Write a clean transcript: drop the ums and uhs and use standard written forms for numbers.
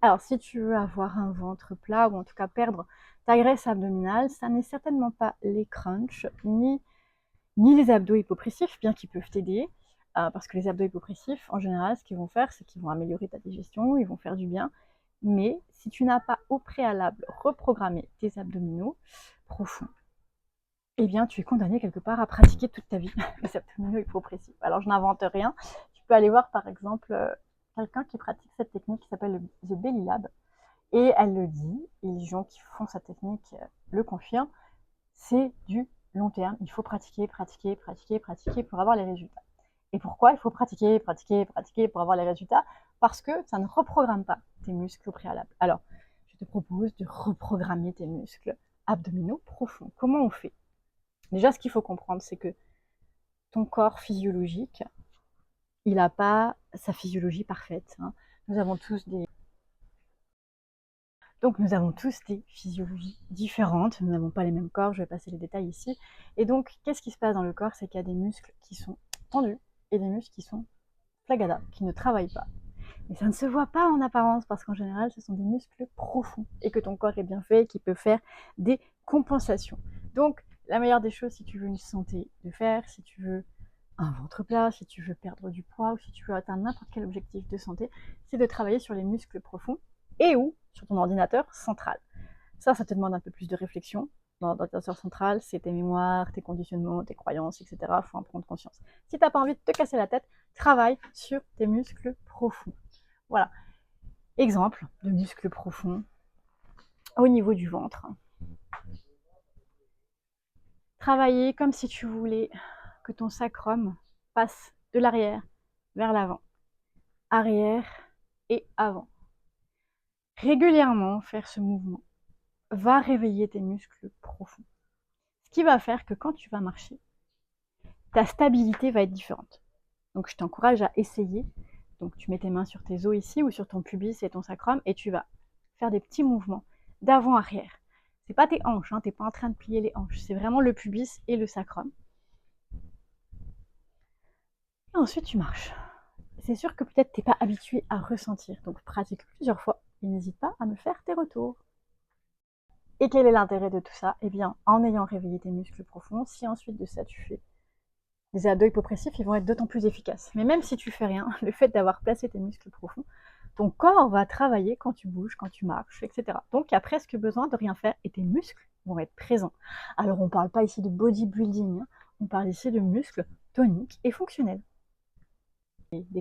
Alors, si tu veux avoir un ventre plat ou en tout cas perdre ta graisse abdominale, ça n'est certainement pas les crunchs ni les abdos hypopressifs, bien qu'ils peuvent t'aider. Parce que les abdos hypopressifs, en général, ce qu'ils vont faire, c'est qu'ils vont améliorer ta digestion, ils vont faire du bien. Mais si tu n'as pas au préalable reprogrammé tes abdominaux profonds, eh bien, tu es condamné quelque part à pratiquer toute ta vie les abdominaux hypopressifs. Alors, je n'invente rien. Tu peux aller voir, par exemple, quelqu'un qui pratique cette technique qui s'appelle le The Belly Lab. Et elle le dit, et les gens qui font sa technique le confirment, c'est du long terme. Il faut pratiquer, pratiquer, pratiquer, pratiquer pour avoir les résultats. Et pourquoi il faut pratiquer, pratiquer, pratiquer pour avoir les résultats? Parce que ça ne reprogramme pas tes muscles au préalable. Alors, je te propose de reprogrammer tes muscles abdominaux profonds. Comment on fait? Déjà, ce qu'il faut comprendre, c'est que ton corps physiologique, il n'a pas sa physiologie parfaite. Hein. Nous avons tous des Donc nous avons tous des physiologies différentes, nous n'avons pas les mêmes corps, je vais passer les détails ici. Et donc, qu'est-ce qui se passe dans le corps? C'est qu'il y a des muscles qui sont tendus et des muscles qui sont flagada, qui ne travaillent pas. Et ça ne se voit pas en apparence parce qu'en général, ce sont des muscles profonds et que ton corps est bien fait et qui peut faire des compensations. Donc, la meilleure des choses, si tu veux une santé de fer, si tu veux un ventre plat, si tu veux perdre du poids ou si tu veux atteindre n'importe quel objectif de santé, c'est de travailler sur les muscles profonds et ou sur ton ordinateur central. Ça te demande un peu plus de réflexion. Dans l'ordinateur central, c'est tes mémoires, tes conditionnements, tes croyances, etc. Il faut en prendre conscience. Si tu n'as pas envie de te casser la tête, travaille sur tes muscles profonds. Voilà. Exemple de muscles profonds au niveau du ventre. Travailler comme si tu voulais que ton sacrum passe de l'arrière vers l'avant. Arrière et avant. Régulièrement faire ce mouvement va réveiller tes muscles profonds. Ce qui va faire que quand tu vas marcher, ta stabilité va être différente. Donc je t'encourage à essayer. Donc tu mets tes mains sur tes os ici ou sur ton pubis et ton sacrum et tu vas faire des petits mouvements d'avant-arrière. C'est pas tes hanches, hein, t'es pas en train de plier les hanches, c'est vraiment le pubis et le sacrum. Et ensuite tu marches. C'est sûr que peut-être t'es pas habitué à ressentir, donc pratique plusieurs fois et n'hésite pas à me faire tes retours. Et quel est l'intérêt de tout ça? Eh bien, en ayant réveillé tes muscles profonds, si ensuite de ça tu fais des abdos hypopressifs, ils vont être d'autant plus efficaces. Mais même si tu fais rien, le fait d'avoir placé tes muscles profonds, ton corps va travailler quand tu bouges, quand tu marches, etc. Donc, il y a presque besoin de rien faire et tes muscles vont être présents. Alors, on ne parle pas ici de bodybuilding, hein, on parle ici de muscles toniques et fonctionnels. Et des